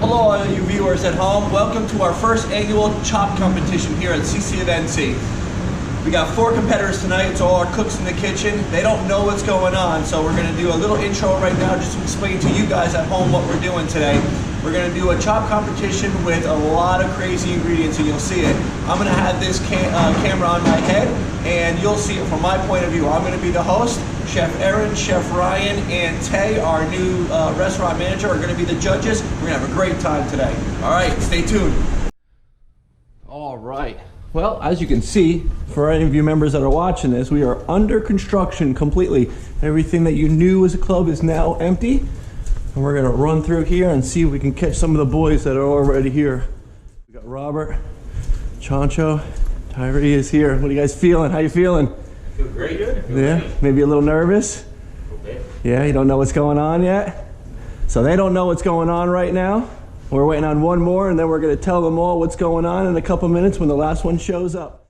Hello all you viewers at home. Welcome to our first annual chop competition here at CCNC. We got 4 competitors tonight. It's all our cooks in the kitchen. They don't know what's going on, so we're going to do a little intro right now just to explain to you guys at home what we're doing today. We're going to do a chop competition with a lot of crazy ingredients, and you'll see it. I'm going to have this camera on my head, and you'll see it from my point of view. I'm going to be the host. Chef Aaron, Chef Ryan, and Tay, our new restaurant manager, are going to be the judges. We're going to have a great time today. All right, stay tuned. All right. Well, as you can see, for any of you members that are watching this, we are under construction completely. Everything that you knew as a club is now empty. And we're going to run through here and see if we can catch some of the boys that are already here. We got Robert, Chancho, Tyree is here. What are you guys feeling? How you feeling? Feel great. Good. Yeah, great. Maybe a little nervous? Okay. Yeah, you don't know what's going on yet? So they don't know what's going on right now. We're waiting on one more, and then we're going to tell them all what's going on in a couple minutes when the last one shows up.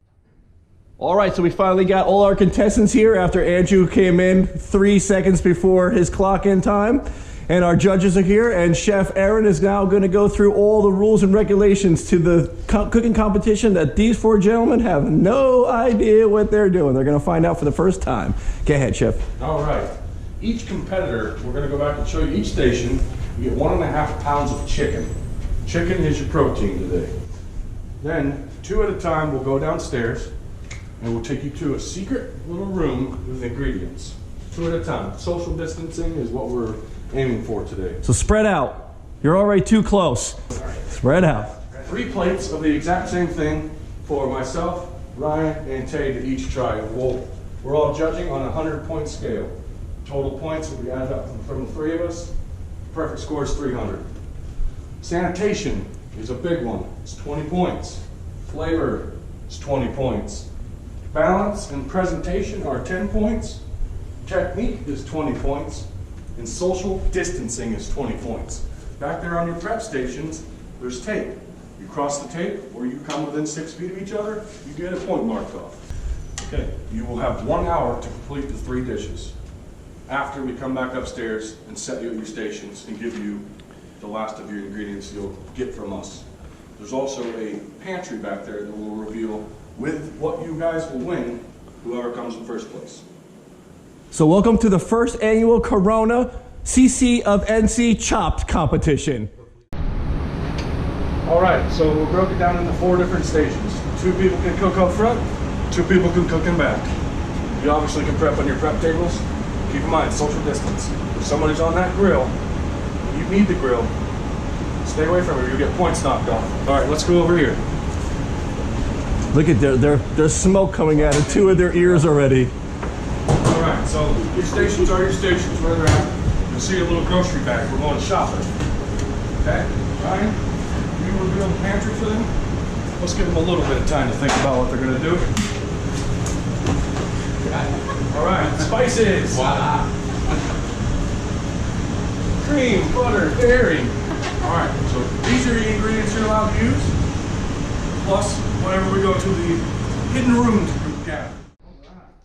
All right, so we finally got all our contestants here after Andrew came in 3 seconds before his clock in time. And our judges are here, and Chef Aaron is now going to go through all the rules and regulations to the cooking competition that these 4 gentlemen have no idea what they're doing. They're going to find out for the first time. Go ahead, Chef. All right. Each competitor, we're going to go back and show you each station. You get 1.5 pounds of chicken. Chicken is your protein today. Then, 2 at a time, we'll go downstairs, and we'll take you to a secret little room with ingredients. 2 at a time. Social distancing is what we're aiming for today. So spread out. You're already too close. Spread out. 3 plates of the exact same thing for myself, Ryan, and Tay to each try. We're all judging on a 100-point scale. Total points will be added up from the 3 of us. Perfect score is 300. Sanitation is a big one. It's 20 points. Flavor is 20 points. Balance and presentation are 10 points. Technique is 20 points. And social distancing is 20 points. Back there on your prep stations, there's tape. You cross the tape, or you come within 6 feet of each other, you get a point marked off. Okay, you will have 1 hour to complete the 3 dishes. After we come back upstairs and set you at your stations and give you the last of your ingredients you'll get from us. There's also a pantry back there that will reveal with what you guys will win, whoever comes in first place. So welcome to the first annual Corona CCNC Chopped competition. All right, so we're broken down into 4 different stations. 2 people can cook up front, 2 people can cook in back. You obviously can prep on your prep tables. Keep in mind, social distance. If somebody's on that grill, you need the grill. Stay away from it, you'll get points knocked off. All right, let's go over here. Look at there's smoke coming out of 2 of their ears already. All right, so your stations are your stations where they're at. You'll see a little grocery bag. We're going shopping. Okay, Ryan, you reveal the pantry for them. Let's give them a little bit of time to think about what they're going to do. All right, spices. Voila. Cream, butter, dairy. All right, so these are the ingredients you're allowed to use. Plus, whenever we go to the hidden room to gather.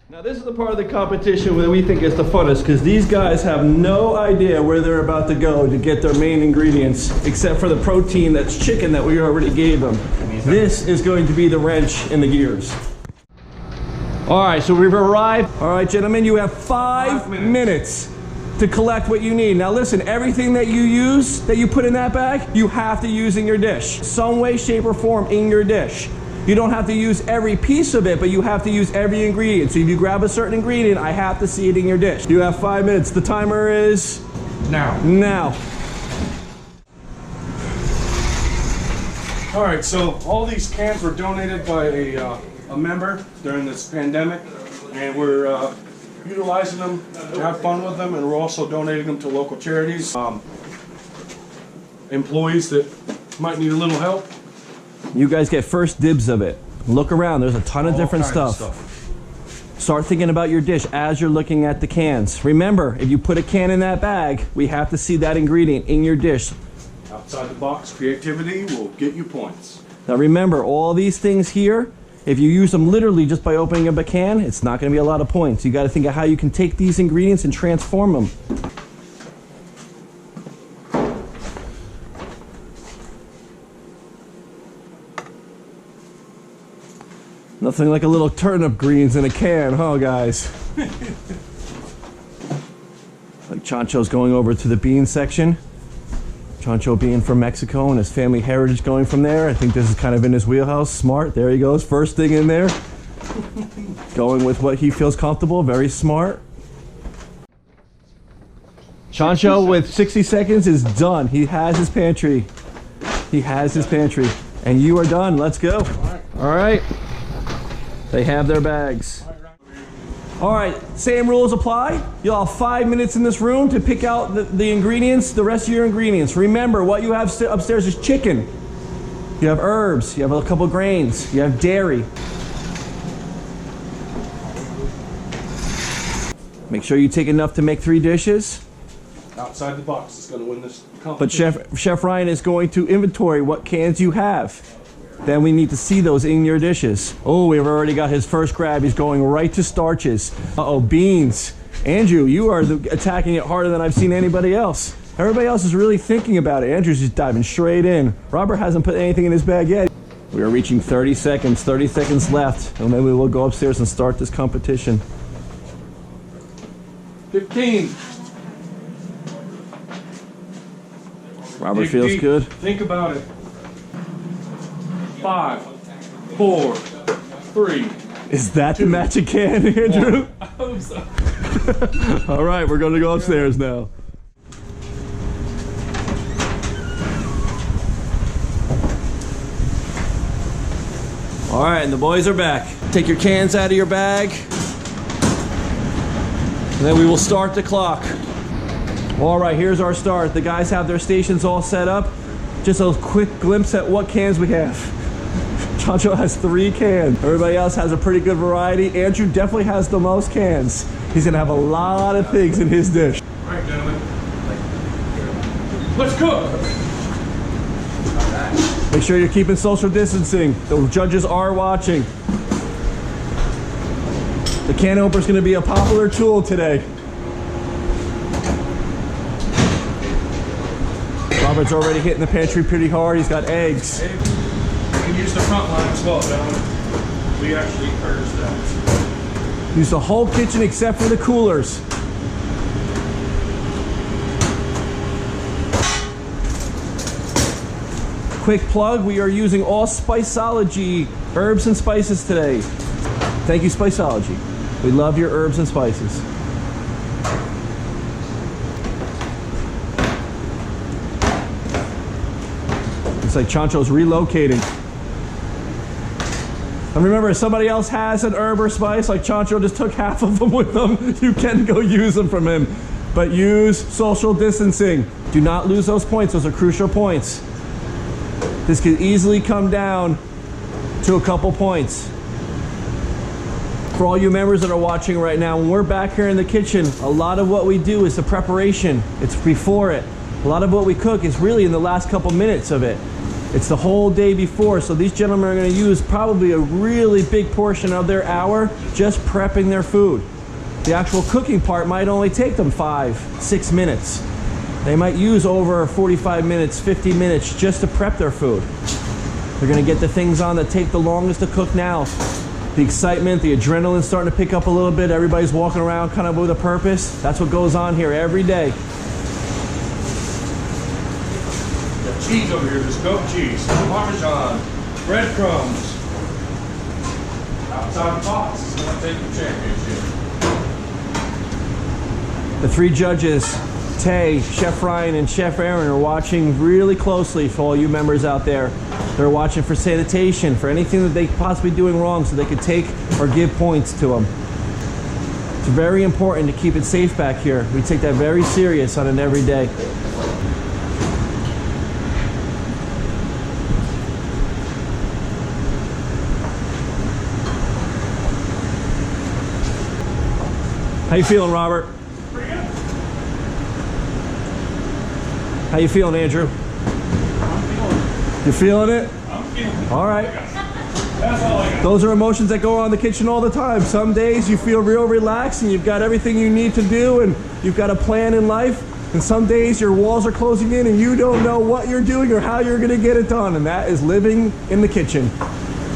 Now this is the part of the competition that we think is the funnest, because these guys have no idea where they're about to go to get their main ingredients, except for the protein that's chicken that we already gave them. This is going to be the wrench in the gears. All right, so we've arrived. All right, gentlemen, you have 5 minutes to collect what you need. Now listen, everything that you use, that you put in that bag, you have to use in your dish. Some way, shape, or form in your dish. You don't have to use every piece of it, but you have to use every ingredient. So if you grab a certain ingredient, I have to see it in your dish. You have 5 minutes. The timer is now. All right, so all these cans were donated by a member during this pandemic, and we're utilizing them to have fun with them, and we're also donating them to local charities. Employees that might need a little help. You guys get first dibs of it. Look around, there's a ton of different stuff. Start thinking about your dish as you're looking at the cans. Remember, if you put a can in that bag, we have to see that ingredient in your dish. Outside the box creativity will get you points. Now remember, all these things here, if you use them literally just by opening up a can, it's not going to be a lot of points. You got to think of how you can take these ingredients and transform them. Nothing like a little turnip greens in a can, huh, guys? Like Chancho's going over to the bean section. Chancho being from Mexico and his family heritage going from there. I think this is kind of in his wheelhouse. Smart. There he goes. First thing in there. Going with what he feels comfortable. Very smart. Chancho with 60 seconds is done. He has his pantry. He has his pantry. And you are done. Let's go. All right. They have their bags. All right, same rules apply. You'll have 5 minutes in this room to pick out the ingredients, the rest of your ingredients. Remember, what you have upstairs is chicken. You have herbs, you have a couple grains, you have dairy. Make sure you take enough to make 3 dishes. Outside the box is going to win this competition. But Chef Ryan is going to inventory what cans you have. Then we need to see those in your dishes. Oh, we've already got his first grab. He's going right to starches. Uh-oh, beans. Andrew, you are attacking it harder than I've seen anybody else. Everybody else is really thinking about it. Andrew's just diving straight in. Robert hasn't put anything in his bag yet. We are reaching 30 seconds. 30 seconds left. And then we will go upstairs and start this competition. 15. Robert Dig feels deep. good. Think about it. 5, 4, 3. Is that the magic can, Andrew? I hope so. All right, we're going to go upstairs now. All right, and the boys are back. Take your cans out of your bag. And then we will start the clock. All right, here's our start. The guys have their stations all set up. Just a quick glimpse at what cans we have. Chancho has 3 cans. Everybody else has a pretty good variety. Andrew definitely has the most cans. He's gonna have a lot of things in his dish. All right, gentlemen. Let's cook. Make sure you're keeping social distancing. The judges are watching. The can opener is gonna be a popular tool today. Robert's already hitting the pantry pretty hard. He's got eggs. You can use the front line as well, gentlemen. We actually purged that. Use the whole kitchen except for the coolers. Quick plug, we are using all Spiceology herbs and spices today. Thank you, Spiceology. We love your herbs and spices. It's like Chancho's relocating. And remember, if somebody else has an herb or spice, like Chancho just took half of them with them, you can go use them from him. But use social distancing. Do not lose those points. Those are crucial points. This could easily come down to a couple points. For all you members that are watching right now, when we're back here in the kitchen, a lot of what we do is the preparation. It's before it. A lot of what we cook is really in the last couple minutes of it. It's the whole day before, so these gentlemen are going to use probably a really big portion of their hour just prepping their food. The actual cooking part might only take them 5-6 minutes. They might use over 45 minutes, 50 minutes just to prep their food. They're going to get the things on that take the longest to cook now. The excitement, the adrenaline's starting to pick up a little bit. Everybody's walking around kind of with a purpose. That's what goes on here every day. Cheese over here, just goat cheese, Parmesan, breadcrumbs. Outside the box is going to take the championship. The 3 judges, Tay, Chef Ryan, and Chef Aaron, are watching really closely for all you members out there. They're watching for sanitation, for anything that they could possibly be doing wrong so they could take or give points to them. It's very important to keep it safe back here. We take that very serious on an everyday. How you feeling, Robert? Pretty good. How you feeling, Andrew? I'm feeling it. You feeling it? I'm feeling it. All right. That's all I got. Those are emotions that go on in the kitchen all the time. Some days you feel real relaxed and you've got everything you need to do and you've got a plan in life. And some days your walls are closing in and you don't know what you're doing or how you're going to get it done. And that is living in the kitchen.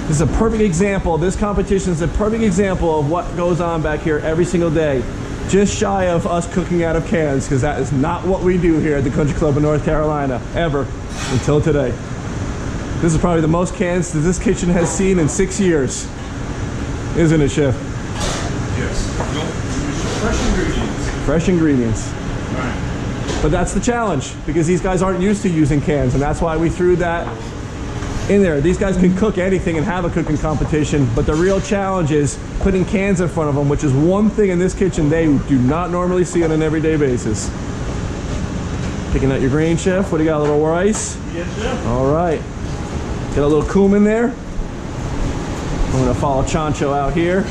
This is a perfect example. This competition is a perfect example of what goes on back here every single day. Just shy of us cooking out of cans, because that is not what we do here at the Country Club in North Carolina, ever, until today. This is probably the most cans that this kitchen has seen in 6 years. Isn't it, Chef? Yes. Fresh ingredients. Fresh ingredients. Right. But that's the challenge, because these guys aren't used to using cans, and that's why we threw that in there. These guys can cook anything and have a cooking competition, but the real challenge is putting cans in front of them, which is one thing in this kitchen they do not normally see on an everyday basis. Picking out your grain, Chef. What do you got, a little rice? Yes, Chef. All right. Got a little cumin there. I'm gonna follow Chancho out here.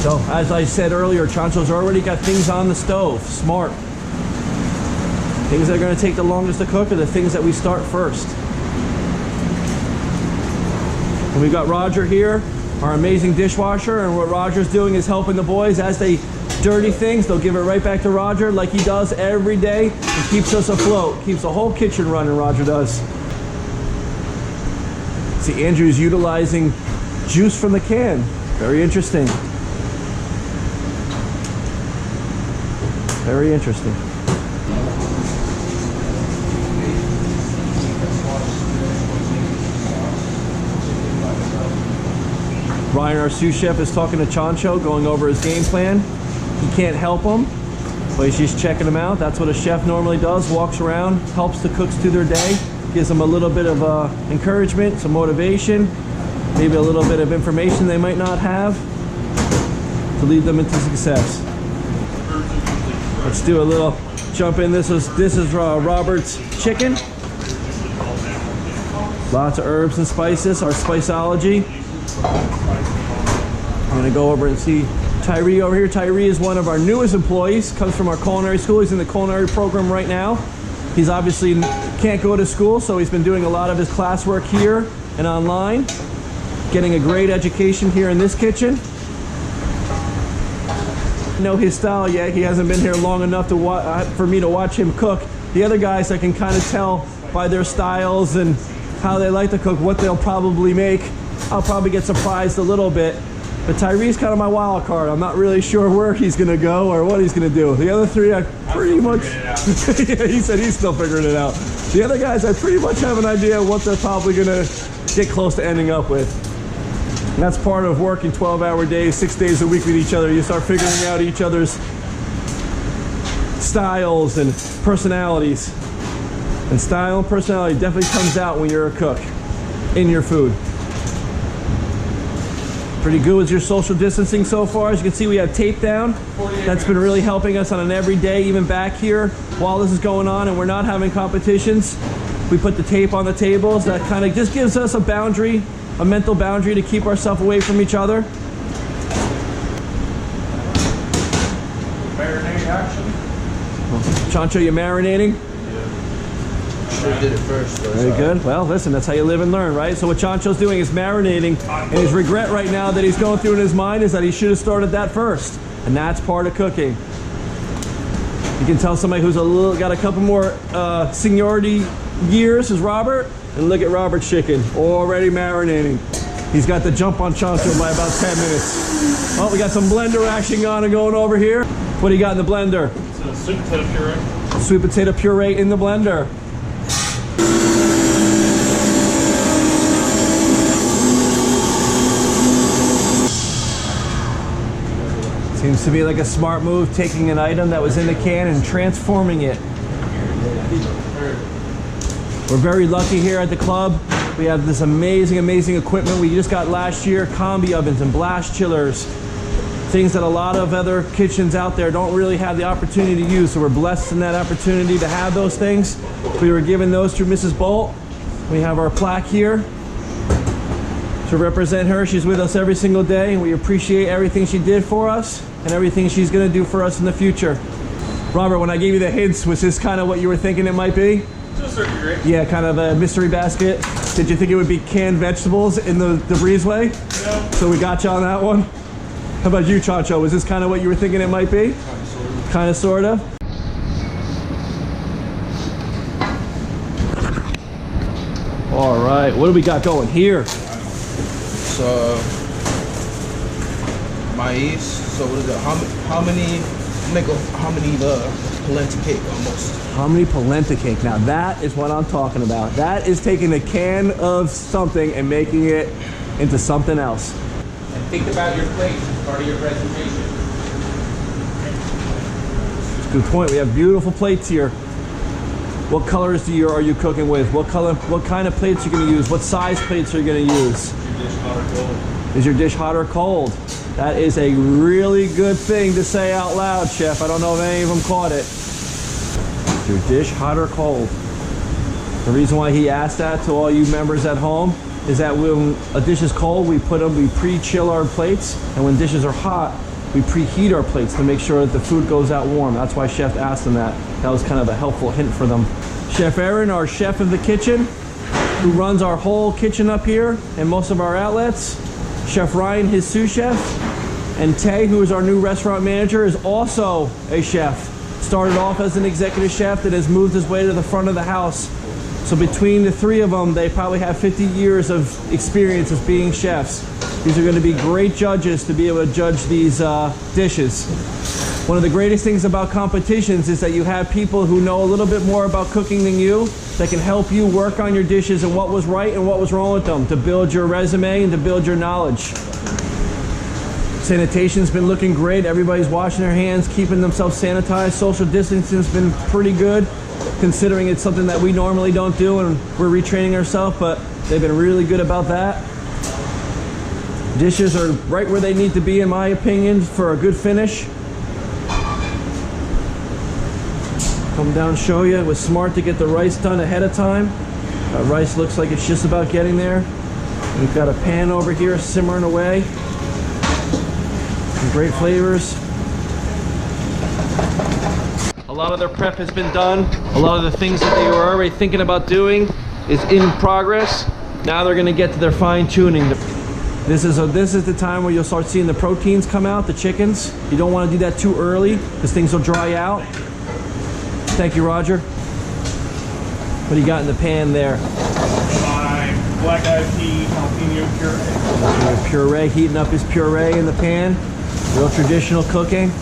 So, as I said earlier, Chancho's already got things on the stove. Smart. Things that are gonna take the longest to cook are the things that we start first. And we've got Roger here, our amazing dishwasher, and what Roger's doing is helping the boys as they dirty things. They'll give it right back to Roger like he does every day and keeps us afloat. Keeps the whole kitchen running, Roger does. See, Andrew's utilizing juice from the can. Very interesting. Very interesting. Ryan, our sous chef, is talking to Chancho, going over his game plan. He can't help him, but he's just checking him out. That's what a chef normally does, walks around, helps the cooks through their day, gives them a little bit of encouragement, some motivation, maybe a little bit of information they might not have to lead them into success. Let's do a little jump in. This is Robert's chicken. Lots of herbs and spices, our spiceology. I'm gonna go over and see Tyree over here. Tyree is one of our newest employees, comes from our culinary school. He's in the culinary program right now. He's obviously can't go to school, so he's been doing a lot of his classwork here and online, getting a great education here in this kitchen. Know his style yet. He hasn't been here long enough to for me to watch him cook. The other guys, I can kind of tell by their styles and how they like to cook what they'll probably make. I'll probably get surprised a little bit. But Tyree's kind of my wild card. I'm not really sure where he's going to go or what he's going to do. The other three, I pretty much... Yeah, he said he's still figuring it out. The other guys, I pretty much have an idea of what they're probably going to get close to ending up with. And that's part of working 12-hour days, 6 days a week with each other. You start figuring out each other's styles and personalities. And style and personality definitely comes out when you're a cook in your food. Pretty good with your social distancing so far. As you can see, we have tape down. That's been really helping us on an everyday, even back here while this is going on and we're not having competitions. We put the tape on the tables. That kind of just gives us a boundary, a mental boundary to keep ourselves away from each other. Marinade action. Chancho, you marinating? Sure did it first. Very good. Well, listen, that's how you live and learn, right? So what Chancho's doing is marinating, and his regret right now that he's going through in his mind is that he should have started that first, and that's part of cooking. You can tell somebody who's got a couple more seniority years is Robert, and look at Robert's chicken, already marinating. He's got the jump on Chancho by about 10 minutes. Oh, we got some blender action going over here. What do you got in the blender? It's a sweet potato puree. Sweet potato puree in the blender. Seems to be like a smart move, taking an item that was in the can and transforming it. We're very lucky here at the club. We have this amazing, amazing equipment we just got last year, combi ovens and blast chillers. Things that a lot of other kitchens out there don't really have the opportunity to use. So we're blessed in that opportunity to have those things. We were given those through Mrs. Bolt. We have our plaque here to represent her. She's with us every single day. We appreciate everything she did for us and everything she's gonna do for us in the future. Robert, when I gave you the hints, was this kind of what you were thinking it might be? To a certain degree. Yeah, kind of a mystery basket. Did you think it would be canned vegetables in the breezeway? Yeah. So we got you on that one. How about you, Chancho? Was this kind of what you were thinking it might be? Kind of, sort of. All right. right, what do we got going here? It's maize. So what is it? How many polenta cake almost? How many polenta cake? Now that is what I'm talking about. That is taking a can of something and making it into something else. And think about your plate as part of your presentation. Good point. We have beautiful plates here. What colors are you cooking with? What kind of plates are you going to use? What size plates are you going to use? Is your dish hot or cold? That is a really good thing to say out loud, Chef. I don't know if any of them caught it. Is your dish hot or cold? The reason why he asked that to all you members at home is that when a dish is cold, we pre-chill our plates, and when dishes are hot, we preheat our plates to make sure that the food goes out warm. That's why Chef asked them that. That was kind of a helpful hint for them. Chef Aaron, our chef of the kitchen, who runs our whole kitchen up here and most of our outlets. Chef Ryan, his sous chef. And Tay, who is our new restaurant manager, is also a chef. Started off as an executive chef that has moved his way to the front of the house. So between the three of them, they probably have 50 years of experience as being chefs. These are going to be great judges to be able to judge these dishes. One of the greatest things about competitions is that you have people who know a little bit more about cooking than you that can help you work on your dishes and what was right and what was wrong with them to build your resume and to build your knowledge. Sanitation's been looking great. Everybody's washing their hands, keeping themselves sanitized. Social distancing's been pretty good, considering it's something that we normally don't do and we're retraining ourselves, but they've been really good about that. Dishes are right where they need to be, in my opinion, for a good finish. Come down and show you. It was smart to get the rice done ahead of time. Rice looks like it's just about getting there. We've got a pan over here simmering away. Some great flavors. A lot of their prep has been done. A lot of the things that they were already thinking about doing is in progress. Now they're going to get to their fine tuning. This is the time where you'll start seeing the proteins come out, the chickens. You don't want to do that too early because things will dry out. Thank you, Roger. What do you got in the pan there? My black eyed pea jalapeno puree. Puree, heating up his puree in the pan. Real traditional cooking.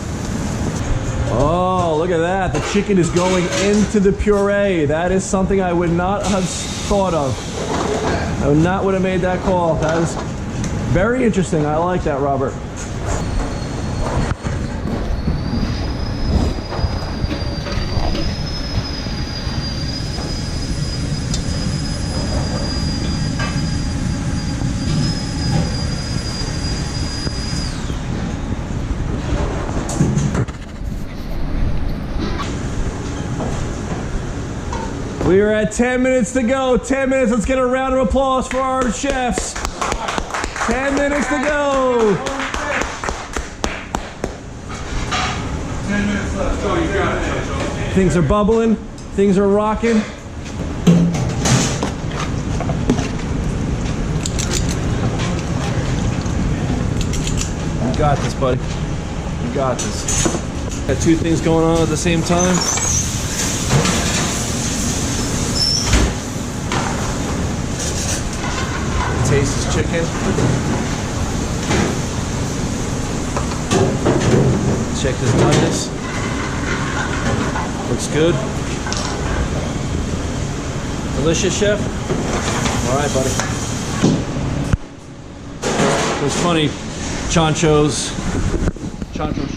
Oh, look at that. The chicken is going into the puree. That is something I would not have thought of. I would not have made that call. That is very interesting. I like that, Robert. We are at 10 minutes to go. 10 minutes. Let's get a round of applause for our chefs. 10 minutes to go. 10 minutes left. Oh, you got it. Things are bubbling. Things are rocking. You got this, buddy. You got this. Got two things going on at the same time. Taste his chicken. Check his doneness. Looks good. Delicious, Chef? All right, buddy. It was funny. Chancho's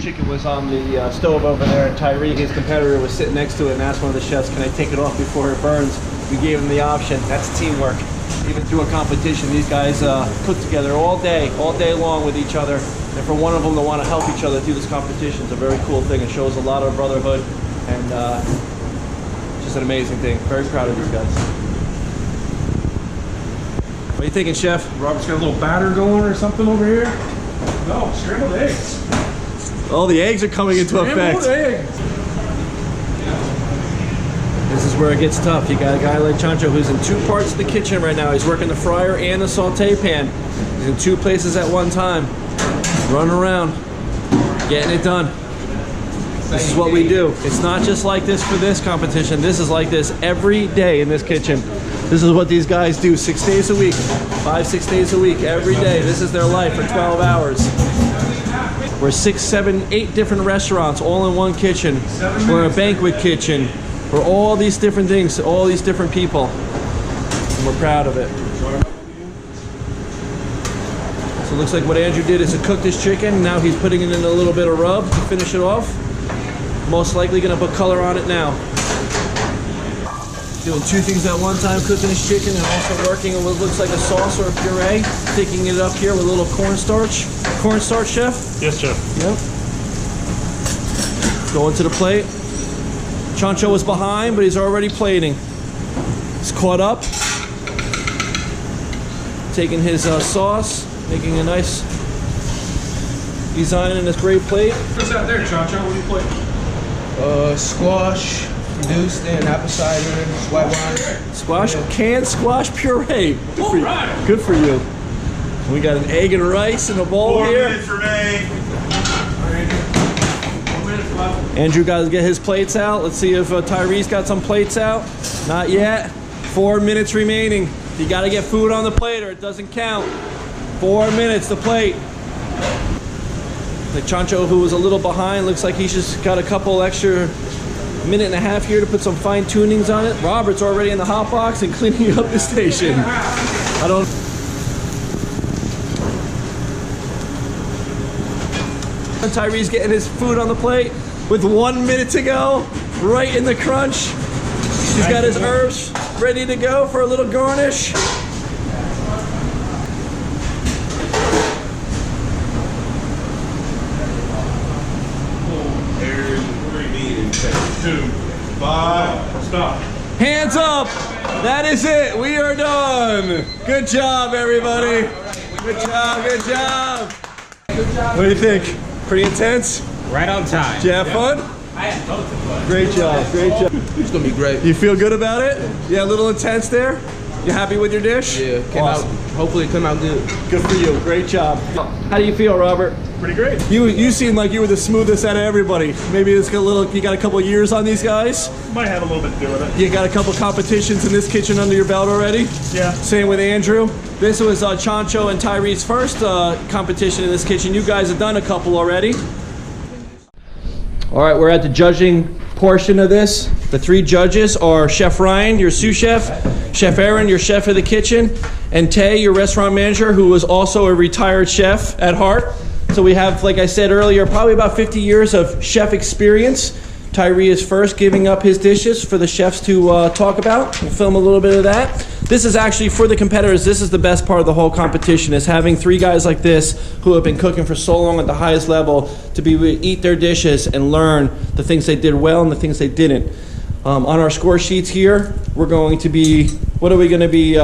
chicken was on the stove over there, and Tyree, his competitor, was sitting next to it and asked one of the chefs, can I take it off before it burns? We gave him the option. That's teamwork. Even through a competition, these guys cook together all day long with each other. And for one of them to want to help each other through this competition is a very cool thing. It shows a lot of brotherhood, and just an amazing thing. Very proud of these guys. What are you thinking, Chef? Robert's got a little batter going or something over here? No, scrambled eggs. Oh, the eggs are coming into effect. Scrambled eggs. This is where it gets tough. You got a guy like Chancho who's in two parts of the kitchen right now. He's working the fryer and the saute pan. He's in two places at one time. Running around, getting it done. This is what we do. It's not just like this for this competition. This is like this every day in this kitchen. This is what these guys do 6 days a week, 5-6 days a week, every day. This is their life for 12 hours. We're 6, 7, 8 different restaurants all in one kitchen. We're a banquet kitchen. We're all these different things, all these different people. And we're proud of it. So it looks like what Andrew did is to cook this chicken. Now he's putting it in a little bit of rub to finish it off. Most likely gonna put color on it now. Doing 2 things at one time, cooking this chicken and also working on what looks like a sauce or a puree. Thickening it up here with a little cornstarch. Cornstarch, chef? Yes, chef. Yep. Going to the plate. Chancho was behind, but he's already plating. He's caught up. Taking his sauce, making a nice design in this great plate. What's out there, Chancho? What do you play? Squash, reduced and apple cider, white wine. Squash, canned squash puree. Good for you. Alright. Good for you. We got an egg and rice in a bowl 4 here. minutes remain. 4 minutes left. Andrew got to get his plates out. Let's see if Tyrese got some plates out. Not yet. 4 minutes remaining. You got to get food on the plate or it doesn't count. 4 minutes, the plate. The Chancho, who was a little behind, looks like he's just got a couple extra minute and a half here to put some fine tunings on it. Robert's already in the hot box and cleaning up the station. I don't. Tyrese getting his food on the plate with 1 minute to go, right in the crunch. He's got his herbs ready to go for a little garnish. There's 2, 5, stop. Hands up! That is it. We are done. Good job, everybody. Good job. Good job. What do you think? Pretty intense? Right on time. Did you have fun? I had loads of fun. Great job. Great job. It's gonna be great. You feel good about it? Yeah, a little intense there? You happy with your dish? Yeah, came Awesome. out. Hopefully, it come out good. Good for you. Great job. How do you feel, Robert? Pretty great. You seem like you were the smoothest out of everybody. Maybe it's a little. You got a couple years on these guys. Might have a little bit to do with it. You got a couple competitions in this kitchen under your belt already. Yeah. Same with Andrew. This was Chancho and Tyrese's first competition in this kitchen. You guys have done a couple already. All right, we're at the judging portion of this. The 3 judges are Chef Ryan, your sous chef, Chef Aaron, your chef of the kitchen, and Tay, your restaurant manager, who was also a retired chef at heart. So we have, like I said earlier, probably about 50 years of chef experience. Tyree is first giving up his dishes for the chefs to talk about. We'll film a little bit of that. This is actually, for the competitors, this is the best part of the whole competition, is having 3 guys like this who have been cooking for so long at the highest level to be able to eat their dishes and learn the things they did well and the things they didn't. On our score sheets here, we're going to be, what are we going to be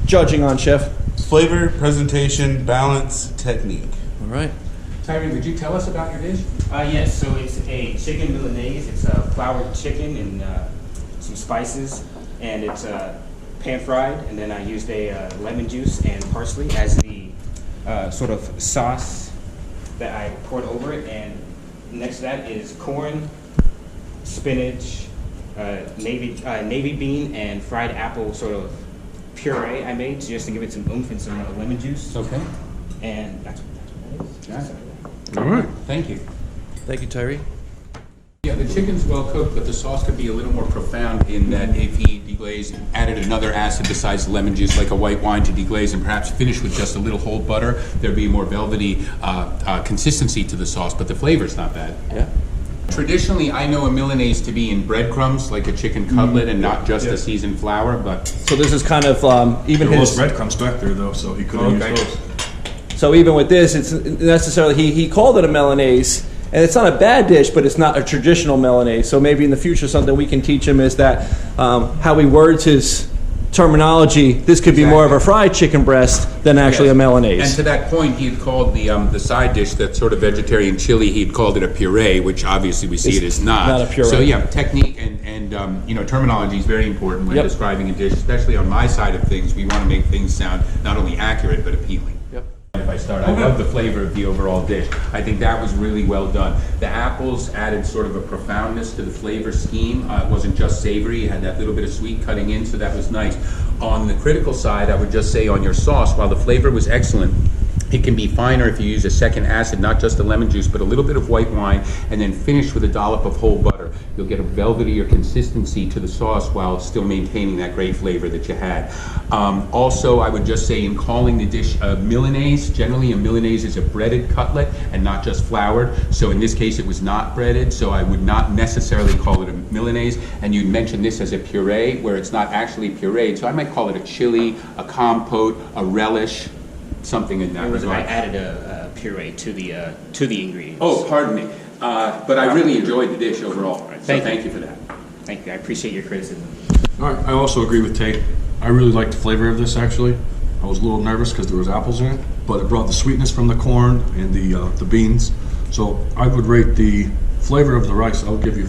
judging on, Chef? Flavor, presentation, balance, technique. All right. Tyree, would you tell us about your dish? Yes, so it's a chicken Milanese. It's a floured chicken and some spices, and it's pan fried. And then I used a lemon juice and parsley as the sort of sauce that I poured over it. And next to that is corn, spinach, navy bean, and fried apple sort of puree I made just to give it some oomph and some lemon juice. Okay. And that's what it is. All right. Thank you. Thank you, Tyree. Yeah, the chicken's well cooked, but the sauce could be a little more profound in that if he deglazed and added another acid besides lemon juice, like a white wine to deglaze, and perhaps finish with just a little whole butter, there'd be a more velvety consistency to the sauce, but the flavor's not bad. Yeah. Traditionally, I know a Milanese to be in breadcrumbs, like a chicken cutlet, and not just a seasoned flour, but... So this is kind of even There was his... breadcrumbs back there though, so he couldn't use those. So even with this, it's necessarily, he called it a Milanese, and it's not a bad dish, but it's not a traditional Milanese. So maybe in the future, something we can teach him is that how he words his terminology. This could be more of a fried chicken breast than actually a Milanese. And to that point, he had called the side dish, that sort of vegetarian chili, he had called it a puree, which obviously we see it as not. Not a puree. So yeah, technique and terminology is very important when describing a dish, especially on my side of things. We want to make things sound not only accurate, but appealing. Yep. if I start? I love the flavor of the overall dish. I think that was really well done. The apples added sort of a profoundness to the flavor scheme. It wasn't just savory, it had that little bit of sweet cutting in, so that was nice. On the critical side, I would just say on your sauce, while the flavor was excellent, it can be finer if you use a second acid, not just the lemon juice, but a little bit of white wine, and then finish with a dollop of whole butter. You'll get a velvetier consistency to the sauce while still maintaining that great flavor that you had. Also, I would just say in calling the dish a Milanese, generally a Milanese is a breaded cutlet and not just floured. So in this case, it was not breaded, so I would not necessarily call it a Milanese. And you mentioned this as a puree, where it's not actually pureed, so I might call it a chili, a compote, a relish, something in that regard. I added a puree to the ingredients. Oh, pardon me. But I really enjoyed the dish overall. So thank you for that. Thank you. I appreciate your criticism. All right, I also agree with Tate. I really liked the flavor of this, actually. I was a little nervous because there was apples in it, but it brought the sweetness from the corn and the beans. So I would rate the flavor of the rice. I would give you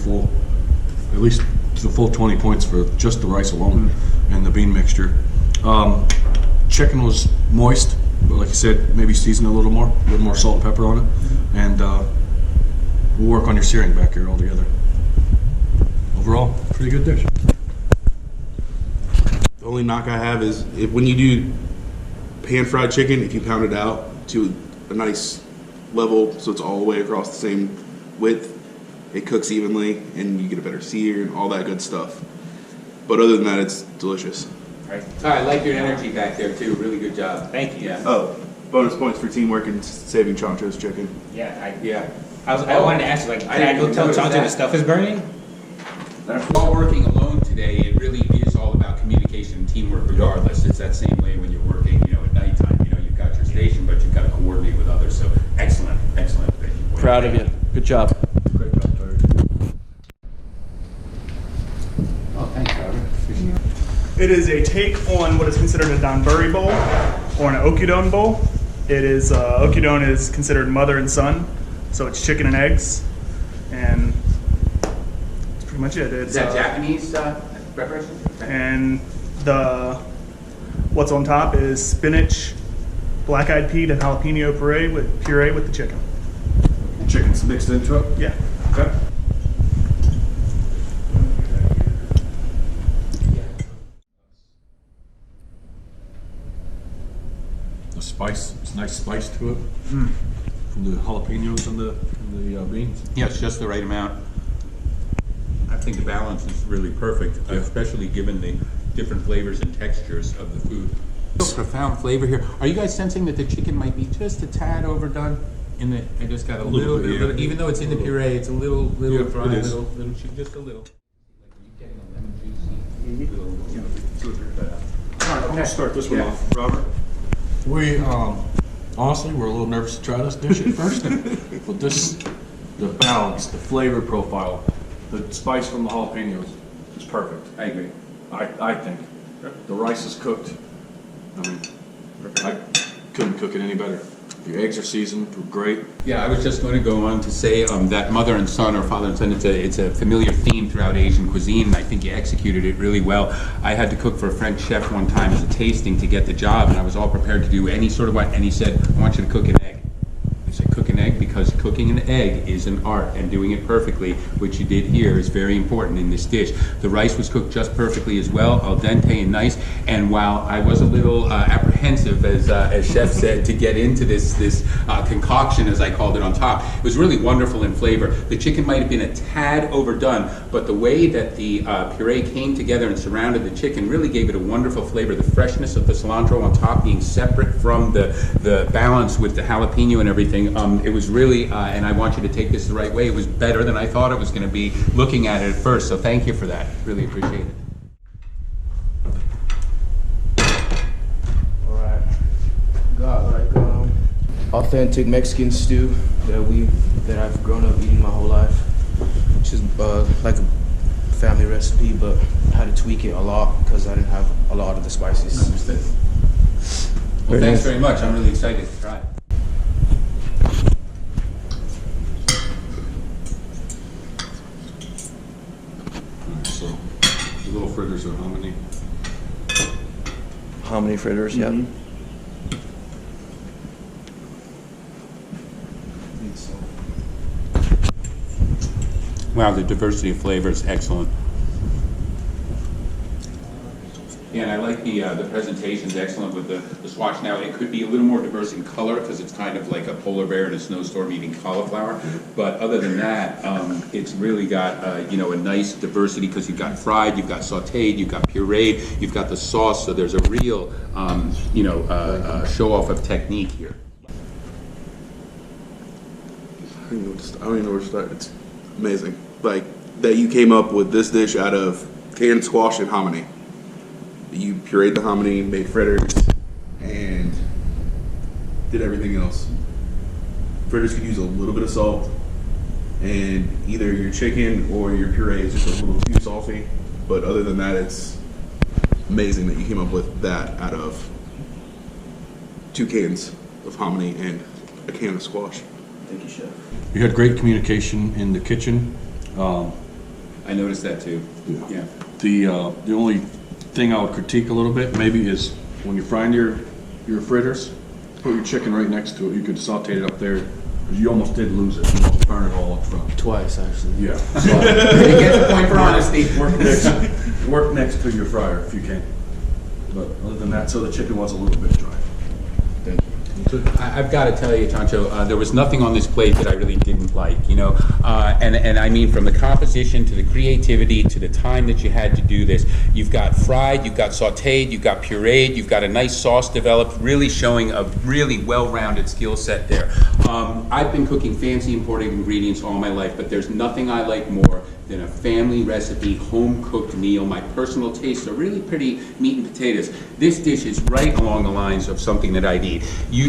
at least the full 20 points for just the rice alone and the bean mixture. Chicken was moist, but like you said, maybe season a little more salt and pepper on it. And we'll work on your searing back here all together. Overall, pretty good dish. The only knock I have is when you do pan-fried chicken, if you pound it out to a nice level so it's all the way across the same width, it cooks evenly and you get a better sear and all that good stuff. But other than that, it's delicious. Right. I like your energy back there too. Really good job. Thank you. Yeah. Oh, bonus points for teamwork and saving Chancho's chicken. Yeah, I wanted to ask you, like, I can I didn't go tell notice Chancho that. the stuff is burning? While working alone today, it really is all about communication and teamwork regardless. It's that same way when you're working, at nighttime, you've got your station, but you've got to coordinate with others. So excellent. Proud of you. Good job. Great job, Terry. Oh, thanks, Robert. Appreciate it. It is a take on what is considered a donburi bowl or an okudon bowl. It is okudon is considered mother and son, so it's chicken and eggs, and that's pretty much it. It's Is that Japanese preparation? and what's on top is spinach, black-eyed pea, and jalapeno puree with the chicken. Chicken's mixed into it? Yeah. Okay. The spice, it's a nice spice to it. From the jalapenos and the beans. Yes, just the right amount. I think the balance is really perfect, especially given the different flavors and textures of the food. Profound flavor here. Are you guys sensing that the chicken might be just a tad overdone? I just got a little bit, bit, yeah. even though it's in the puree, it's a little Yeah, dry, it is. little, just a little. Like, are you getting a lemon juicy? All right, I'm gonna start this one off, Robert. We, honestly, we're a little nervous to try this dish at first, but the balance, the flavor profile, the spice from the jalapenos is perfect. I agree. I think. The rice is cooked. I mean, I couldn't cook it any better. Your eggs are seasoned, they're great. Yeah, I was just going to go on to say that mother and son, or father and son, it's a familiar theme throughout Asian cuisine, and I think you executed it really well. I had to cook for a French chef one time as a tasting to get the job, and I was all prepared to do any sort of what, and he said, I want you to cook an egg. I said, cook an egg, because cooking an egg is an art, and doing it perfectly, which you did here, is very important in this dish. The rice was cooked just perfectly as well, al dente and nice, and while I was a little apprehensive, as Chef said, to get into this concoction, as I called it, on top, it was really wonderful in flavor. The chicken might have been a tad overdone, but the way that the puree came together and surrounded the chicken really gave it a wonderful flavor. The freshness of the cilantro on top being separate from the balance with the jalapeno and everything. It was really, and I want you to take this the right way, it was better than I thought it was going to be looking at it at first, so thank you for that. Really appreciate it. Alright. Got like authentic Mexican stew that I've grown up eating my whole life. Which is like a family recipe, but I had to tweak it a lot because I didn't have a lot of the spices. Understood. Well, thanks very much. I'm really excited to try it. So, the little fritters are how many? How many fritters? Yep. Wow, the diversity of flavors, excellent. Yeah, and I like the presentation's excellent with the swatch. Now, it could be a little more diverse in color because it's kind of like a polar bear in a snowstorm eating cauliflower. But other than that, it's really got you know, a nice diversity because you've got fried, you've got sautéed, you've got pureed, you've got the sauce. So there's a real you know, show off of technique here. I don't even know where to start. It's amazing. Like, that you came up with this dish out of canned squash and hominy. You pureed the hominy, made fritters, and did everything else. Fritters could use a little bit of salt, and either your chicken or your puree is just a little too salty. But other than that, it's amazing that you came up with that out of 2 cans of hominy and a can of squash. Thank you, Chef. You had great communication in the kitchen. I noticed that too. Yeah. The only thing I would critique a little bit maybe is when you're frying your fritters, put your chicken right next to it. You could saute it up there. 'Cause you almost did lose it. You almost burned it all up front. Twice, actually. Yeah. He gets a point for honesty. Work next to your fryer if you can. But other than that, so the chicken was a little bit dry. Thank you. I've got to tell you, Chancho, there was nothing on this plate that I really didn't like, you know, and I mean from the composition to the creativity to the time that you had to do this. You've got fried, you've got sautéed, you've got pureed, you've got a nice sauce developed, really showing a really well-rounded skill set there. I've been cooking fancy imported ingredients all my life, but there's nothing I like more than a family recipe, home-cooked meal. My personal tastes are really pretty meat and potatoes. This dish is right along the lines of something that I'd eat.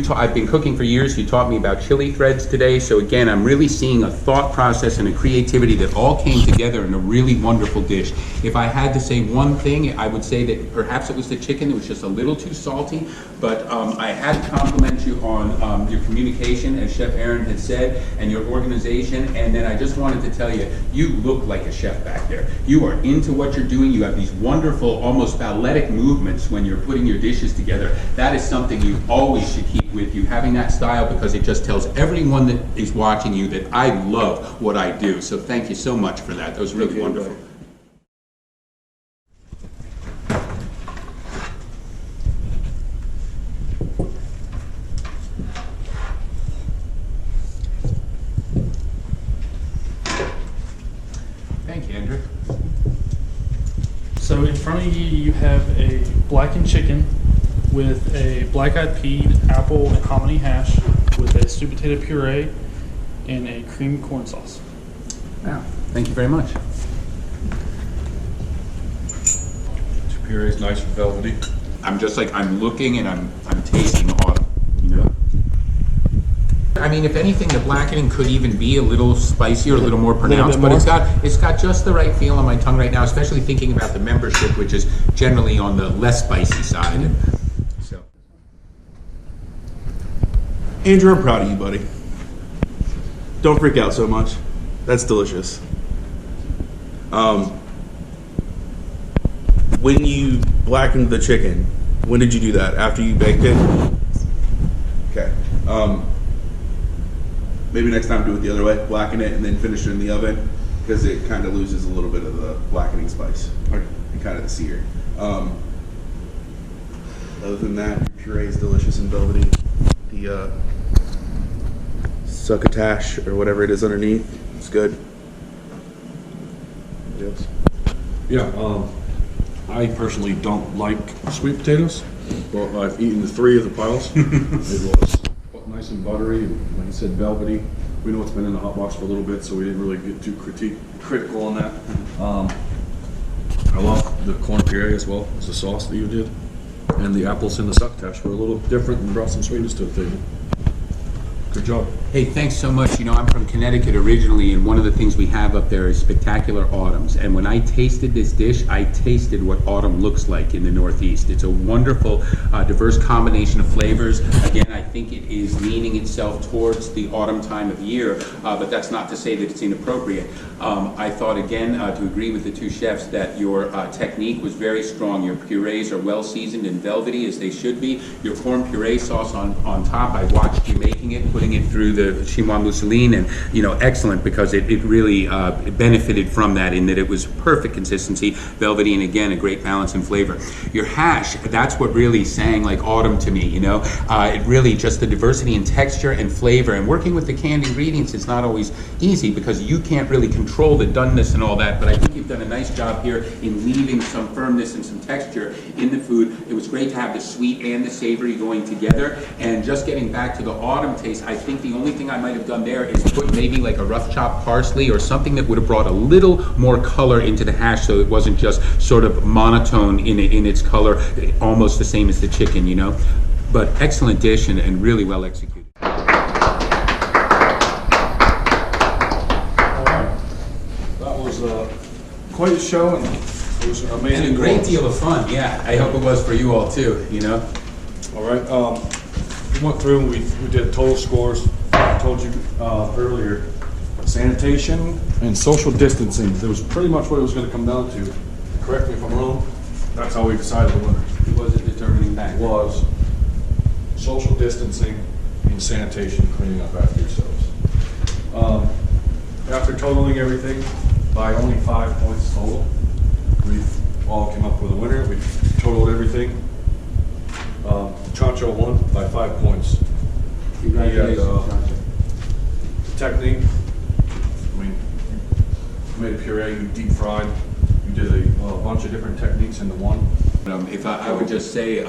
I've been cooking for years. You taught me about chili threads today. So again, I'm really seeing a thought process and a creativity that all came together in a really wonderful dish. If I had to say one thing, I would say that perhaps it was the chicken. It was just a little too salty. But I had to compliment you on your communication, as Chef Aaron had said, and your organization. And then I just wanted to tell you, you look like a chef back there. You are into what you're doing. You have these wonderful, almost balletic movements when you're putting your dishes together. That is something you always should keep with you, having that style, because it just tells everyone that is watching you that I love what I do. So thank you so much for that. That was really wonderful. Thank you, Andrew. So in front of you, you have a blackened chicken with a black-eyed peed, apple, and hominy hash with a sweet potato puree and a creamy corn sauce. Wow. Thank you very much. Puree is nice and velvety. I'm just like, I'm looking and I'm tasting autumn, you know? I mean, if anything, the blackening could even be a little spicier, a little more pronounced, but it's got just the right feel on my tongue right now, especially thinking about the membership, which is generally on the less spicy side. So, Andrew, I'm proud of you, buddy. Don't freak out so much. That's delicious. When you blackened the chicken, when did you do that? After you baked it? Okay. Maybe next time do it the other way. Blacken it and then finish it in the oven, because it kind of loses a little bit of the blackening spice and kind of the sear. Other than that, your puree is delicious and velvety. The succotash or whatever it is underneath, it's good. What else? Yeah, I personally don't like sweet potatoes, but I've eaten 3 of the piles. It was nice and buttery, and like I said, velvety. We know it's been in the hot box for a little bit, so we didn't really get too critical on that. I love the corn puree as well as the sauce that you did, and the apples in the succotash were a little different and brought some sweetness to the table. Good job. hey, thanks so much. You know, I'm from Connecticut originally, and one of the things we have up there is spectacular autumns. And when I tasted this dish, I tasted what autumn looks like in the Northeast. It's a wonderful, diverse combination of flavors. Again, I think it is leaning itself towards the autumn time of year, but that's not to say that it's inappropriate. I thought, again, to agree with the two chefs, that your technique was very strong. Your purees are well seasoned and velvety, as they should be. Your corn puree sauce on top, I watched you making it, putting putting it through the chinois mousseline, and excellent, because it really benefited from that, in that it was perfect consistency, velvety, and again, a great balance in flavor. Your hash, that's what really sang like autumn to me. It really just the diversity in texture and flavor, and working with the canned ingredients is not always easy because you can't really control the doneness and all that, but I think you've done a nice job here in leaving some firmness and some texture in the food. It was great to have the sweet and the savory going together, and just getting back to the autumn taste, I think the only thing I might have done there is put maybe like a rough chopped parsley or something that would have brought a little more color into the hash, so it wasn't just sort of monotone in its color, almost the same as the chicken, But excellent dish and really well executed. That was quite a show, and it was amazing. And a great deal of fun, yeah. I hope it was for you all too, All right, we went through and we did total scores. I told you earlier, sanitation and social distancing. That was pretty much what it was going to come down to. Correct me if I'm wrong. That's how we decided the winner. It was a determining factor. Was social distancing and sanitation, cleaning up after yourselves. After totaling everything by only 5 points total, we've all came up with a winner. We totaled everything. Chancho won by 5 points. Congratulations, Chancho. Technique. I mean, you made a puree, you deep fried, you did a bunch of different techniques into one. If I would just say,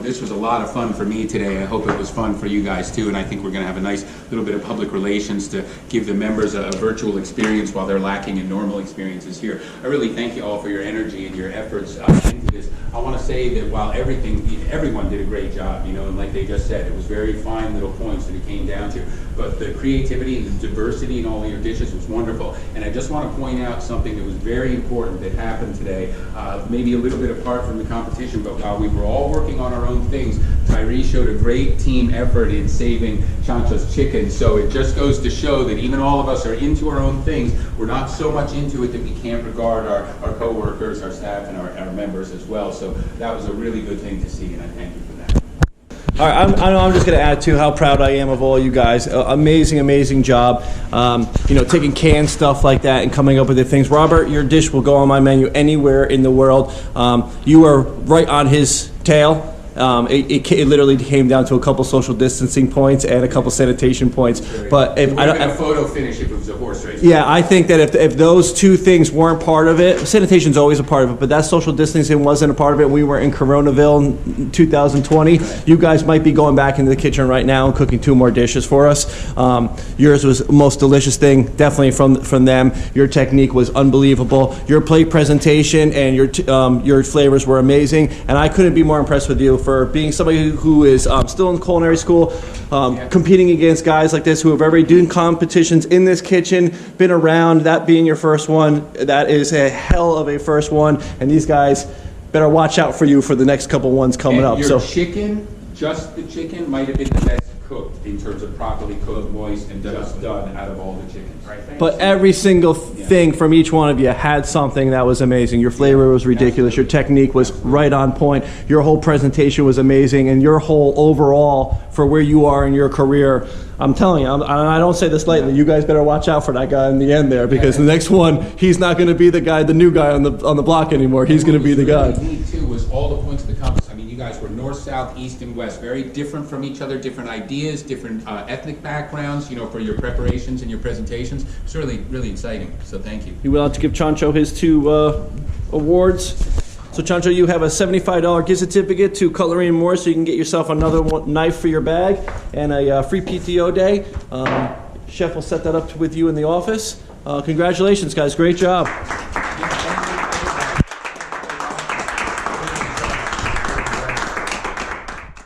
this was a lot of fun for me today. I hope it was fun for you guys too, and I think we're going to have a nice little bit of public relations to give the members a virtual experience while they're lacking in normal experiences here. I really thank you all for your energy and your efforts into this. I want to say that while everyone did a great job, and like they just said, it was very fine little points that it came down to, but the creativity and the diversity in all of your dishes was wonderful. And I just want to point out something that was very important that happened today, maybe a little bit apart from the competition, but while we were all working on our own things, Tyree showed a great team effort in saving Chancho's chicken. So it just goes to show that even all of us are into our own things. We're not so much into it that we can't regard our co-workers, our staff, and our members as well. So that was a really good thing to see, and I thank you for that. All right, I'm just going to add to how proud I am of all you guys. Amazing job. Taking canned stuff like that and coming up with the things. Robert, your dish will go on my menu anywhere in the world. You are right on his tail. It literally came down to a couple social distancing points and a couple sanitation points. But if I don't have a photo finish if it was a horse race. Yeah, I think that if those two things weren't part of it, sanitation's always a part of it, but that social distancing wasn't a part of it. We were in Coronaville in 2020. You guys might be going back into the kitchen right now and cooking 2 more dishes for us. Yours was the most delicious thing, definitely from them. Your technique was unbelievable. Your plate presentation and your flavors were amazing, and I couldn't be more impressed with you for being somebody who is still in culinary school, competing against guys like this who have already done competitions in this kitchen, been around, that being your first one. That is a hell of a first one, and these guys better watch out for you for the next couple ones coming up. Your chicken, just the chicken, might have been the best cooked in terms of properly cooked, moist, and just done out of all the chickens. Right? But every single thing from each one of you had something that was amazing. Your flavor was ridiculous. Your technique was right on point. Your whole presentation was amazing, and your whole overall for where you are in your career. I'm telling you, I don't say this lightly. You guys better watch out for that guy in the end there, because the next one, he's not going to be the new guy on the block anymore. He's going to be the guy. What was really neat too was all the points of the compass. I mean, you guys were north, south, east, and west, very different from each other, different ideas, different ethnic backgrounds. For your preparations and your presentations. It's really exciting. So thank you. You would like to give Chancho his 2 awards. So Chancho, you have a $75 gift certificate to Cutlery & More, so you can get yourself another knife for your bag and a free PTO day. Chef will set that up with you in the office. Congratulations, guys. Great job.